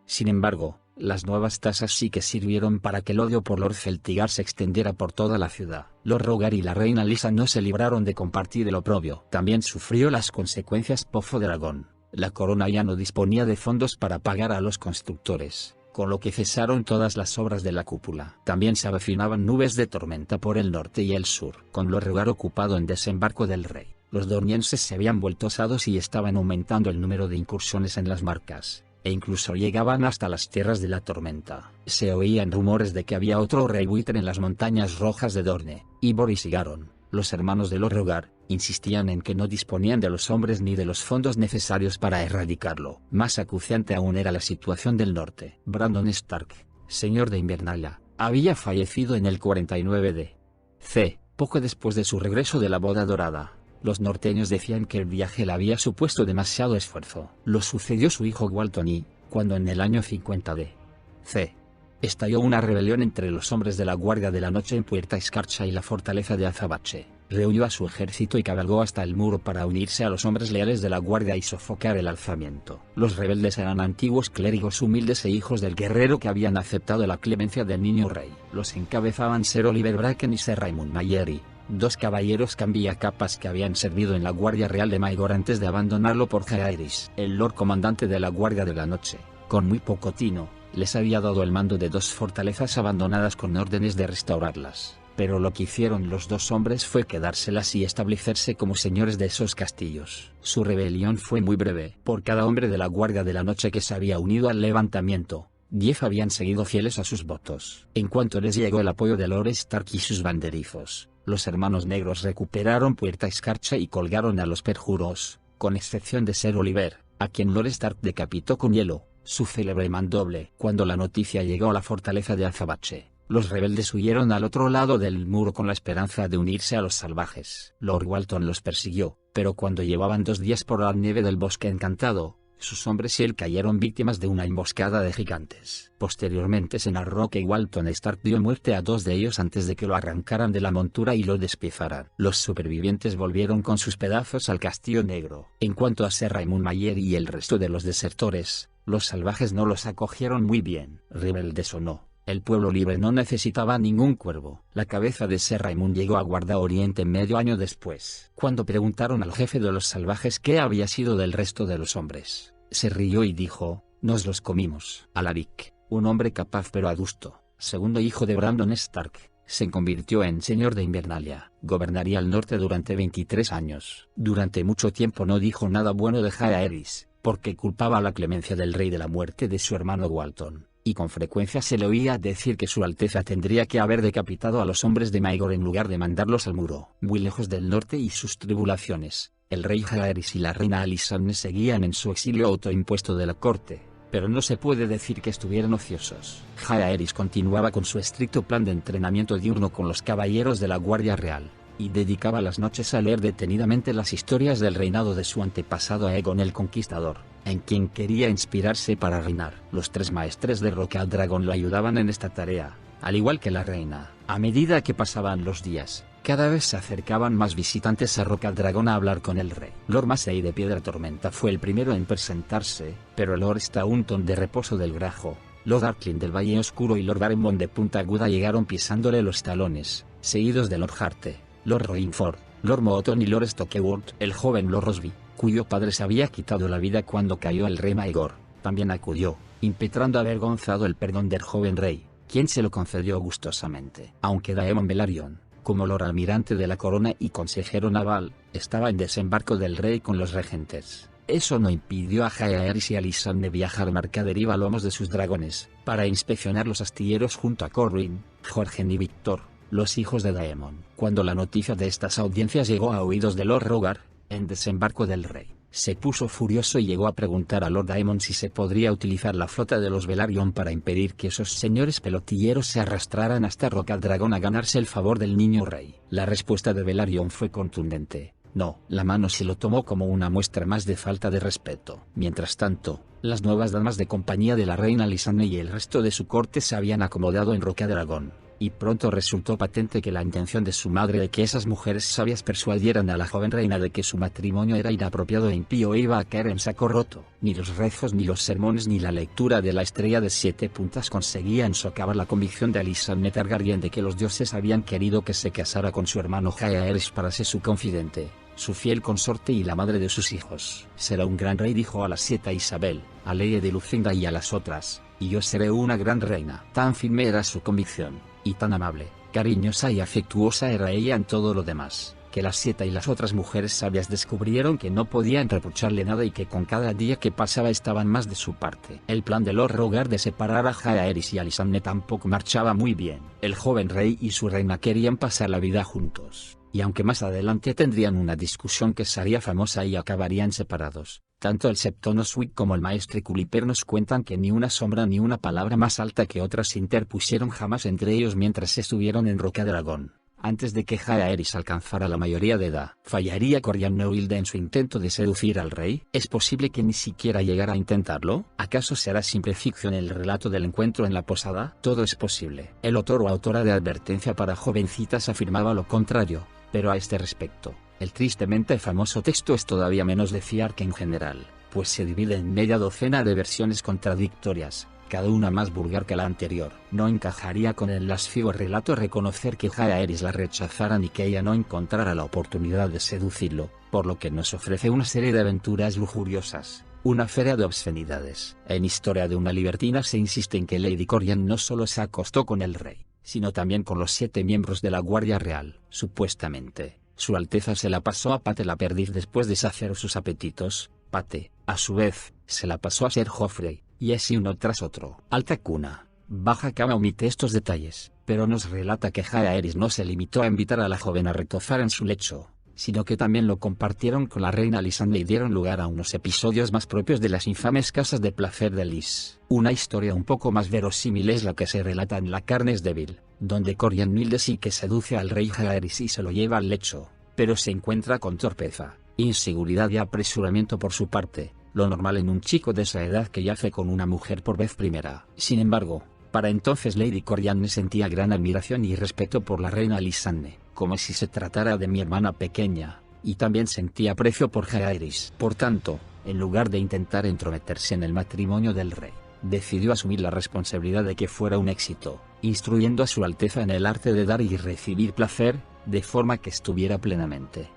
Sin embargo, las nuevas tasas sí que sirvieron para que el odio por Lord Celtigar se extendiera por toda la ciudad. Lord Rogar y la reina Lisa no se libraron de compartir el oprobio. También sufrió las consecuencias Pozo Dragón. La corona ya no disponía de fondos para pagar a los constructores, con lo que cesaron todas las obras de la cúpula. También se avecinaban nubes de tormenta por el norte y el sur. Con Lord Rogar ocupado en desembarco del rey, los dornienses se habían vuelto osados y estaban aumentando el número de incursiones en las marcas, e incluso llegaban hasta las tierras de la tormenta. Se oían rumores de que había otro rey buitre en las montañas rojas de Dorne. Ivor y Sigaron, los hermanos de Lord Rogar, insistían en que no disponían de los hombres ni de los fondos necesarios para erradicarlo. Más acuciante aún era la situación del norte. Brandon Stark, señor de Invernalia, había fallecido en el 49 d.C., poco después de su regreso de la boda dorada. Los norteños decían que el viaje le había supuesto demasiado esfuerzo. Lo sucedió su hijo Walton y, cuando en el año 50 d.C. estalló una rebelión entre los hombres de la Guardia de la Noche en Puerta Escarcha y la fortaleza de Azabache, reunió a su ejército y cabalgó hasta el muro para unirse a los hombres leales de la Guardia y sofocar el alzamiento. Los rebeldes eran antiguos clérigos humildes e hijos del guerrero que habían aceptado la clemencia del niño rey. Los encabezaban Sir Oliver Bracken y Sir Raymond Mayeri, dos caballeros cambiacapas que habían servido en la Guardia Real de Maegor antes de abandonarlo por Jaehaerys. El Lord Comandante de la Guardia de la Noche, con muy poco tino, les había dado el mando de dos fortalezas abandonadas con órdenes de restaurarlas, pero lo que hicieron los dos hombres fue quedárselas y establecerse como señores de esos castillos. Su rebelión fue muy breve. Por cada hombre de la Guardia de la Noche que se había unido al levantamiento, 10 habían seguido fieles a sus votos. En cuanto les llegó el apoyo de Lord Stark y sus banderizos, los hermanos negros recuperaron Puerta Escarcha y colgaron a los perjuros, con excepción de Sir Oliver, a quien Lord Stark decapitó con hielo, su célebre mandoble. Cuando la noticia llegó a la fortaleza de Azabache, los rebeldes huyeron al otro lado del muro con la esperanza de unirse a los salvajes. Lord Walton los persiguió, pero cuando llevaban 2 días por la nieve del Bosque Encantado, sus hombres y él cayeron víctimas de una emboscada de gigantes. Posteriormente se narró que Walton Stark dio muerte a 2 de ellos antes de que lo arrancaran de la montura y lo despiezaran. Los supervivientes volvieron con sus pedazos al Castillo Negro. En cuanto a Sir Raymond Mayer y el resto de los desertores, los salvajes no los acogieron muy bien. Rebeldes o no, el pueblo libre no necesitaba ningún cuervo. La cabeza de Sir Raymond llegó a Guarda Oriente medio año después. Cuando preguntaron al jefe de los salvajes qué había sido del resto de los hombres, se rió y dijo: "Nos los comimos". Alaric, un hombre capaz pero adusto, segundo hijo de Brandon Stark, se convirtió en señor de Invernalia. Gobernaría el norte durante 23 años. Durante mucho tiempo no dijo nada bueno de Jaehaerys, porque culpaba a la clemencia del rey de la muerte de su hermano Walton, y con frecuencia se le oía decir que su Alteza tendría que haber decapitado a los hombres de Maegor en lugar de mandarlos al muro. Muy lejos del norte y sus tribulaciones, El rey Jaehaerys y la reina Alysanne seguían en su exilio autoimpuesto de la corte, pero no se puede decir que estuvieran ociosos. Jaehaerys continuaba con su estricto plan de entrenamiento diurno con los caballeros de la Guardia Real, y dedicaba las noches a leer detenidamente las historias del reinado de su antepasado Aegon el Conquistador, en quien quería inspirarse para reinar. Los 3 maestres de Rocael Dragón lo ayudaban en esta tarea, al igual que la reina. A medida que pasaban los días, cada vez se acercaban más visitantes a Rocael Dragón a hablar con el rey. Lord Massey de Piedra Tormenta fue el primero en presentarse, pero Lord Staunton de Reposo del Grajo, Lord Arklin del Valle Oscuro y Lord Barrymore de Punta Aguda llegaron pisándole los talones, seguidos de Lord Harte, Lord Royingford, Lord Mooton y Lord Stokeworth. El joven Lord Rosby, cuyo padre se había quitado la vida cuando cayó el rey Maegor, también acudió, impetrando avergonzado el perdón del joven rey, quien se lo concedió gustosamente. Aunque Daemon Velaryon, como Lord Almirante de la Corona y consejero naval, estaba en desembarco del rey con los regentes, eso no impidió a Jaehaerys y Alysanne viajar mercadería a lomos de sus dragones, para inspeccionar los astilleros junto a Corwin, Jorgen y Victor, los hijos de Daemon. Cuando la noticia de estas audiencias llegó a oídos de Lord Rogar, en desembarco del rey, se puso furioso y llegó a preguntar a Lord Daemon si se podría utilizar la flota de los Velaryon para impedir que esos señores pelotilleros se arrastraran hasta Rocael Dragón a ganarse el favor del niño rey. La respuesta de Velaryon fue contundente: no. La mano se lo tomó como una muestra más de falta de respeto. Mientras tanto, las nuevas damas de compañía de la reina Alysanne y el resto de su corte se habían acomodado en Rocael Dragón, y pronto resultó patente que la intención de su madre de que esas mujeres sabias persuadieran a la joven reina de que su matrimonio era inapropiado e impío iba a caer en saco roto. Ni los rezos ni los sermones ni la lectura de la estrella de 7 puntas conseguían socavar la convicción de Alysanne Targaryen de que los dioses habían querido que se casara con su hermano Jaehaerys para ser su confidente, su fiel consorte y la madre de sus hijos. Será un gran rey, dijo a la sieta Isabel, a Leye de Lucinda y a las otras, y yo seré una gran reina. Tan firme era su convicción, y tan amable, cariñosa y afectuosa era ella en todo lo demás, que las siete y las otras mujeres sabias descubrieron que no podían reprocharle nada y que con cada día que pasaba estaban más de su parte. El plan de Lord Rogar de separar a Jaehaerys y Alysanne tampoco marchaba muy bien. El joven rey y su reina querían pasar la vida juntos, y aunque más adelante tendrían una discusión que sería famosa y acabarían separados, tanto el Septonos Wick como el maestre Culiper nos cuentan que ni una sombra ni una palabra más alta que otra se interpusieron jamás entre ellos mientras estuvieron en Rocael Dragón. Antes de que Jaehaerys alcanzara la mayoría de edad, ¿fallaría Corian Neoilde en su intento de seducir al rey? ¿Es posible que ni siquiera llegara a intentarlo? ¿Acaso será simple ficción el relato del encuentro en la posada? Todo es posible. El autor o autora de Advertencia para Jovencitas afirmaba lo contrario, pero a este respecto, el tristemente famoso texto es todavía menos de fiar que en general, pues se divide en media docena de versiones contradictorias, cada una más vulgar que la anterior. No encajaría con el lascivo relato reconocer que Jaehaerys la rechazara ni que ella no encontrara la oportunidad de seducirlo, por lo que nos ofrece una serie de aventuras lujuriosas, una feria de obscenidades. En Historia de una libertina se insiste en que Lady Corian no solo se acostó con el rey, sino también con los 7 miembros de la Guardia Real. Supuestamente, Su Alteza se la pasó a Pate la Perdiz después de saciar sus apetitos. Pate, a su vez, se la pasó a Ser Joffrey, y así uno tras otro. Alta Cuna, Baja Cama omite estos detalles, pero nos relata que Jaehaerys no se limitó a invitar a la joven a retozar en su lecho, sino que también lo compartieron con la reina Alysanne y dieron lugar a unos episodios más propios de las infames casas de placer de Lys. Una historia un poco más verosímil es la que se relata en La carne es débil, donde Corian Milde sí que seduce al rey Jaehaerys y se lo lleva al lecho, pero se encuentra con torpeza, inseguridad y apresuramiento por su parte, lo normal en un chico de esa edad que yace con una mujer por vez primera. Sin embargo, para entonces Lady Corianne sentía gran admiración y respeto por la reina Alysanne, como si se tratara de mi hermana pequeña, y también sentía aprecio por Jaehaerys. Por tanto, en lugar de intentar entrometerse en el matrimonio del rey, decidió asumir la responsabilidad de que fuera un éxito, instruyendo a Su Alteza en el arte de dar y recibir placer, de forma que estuviera plenamente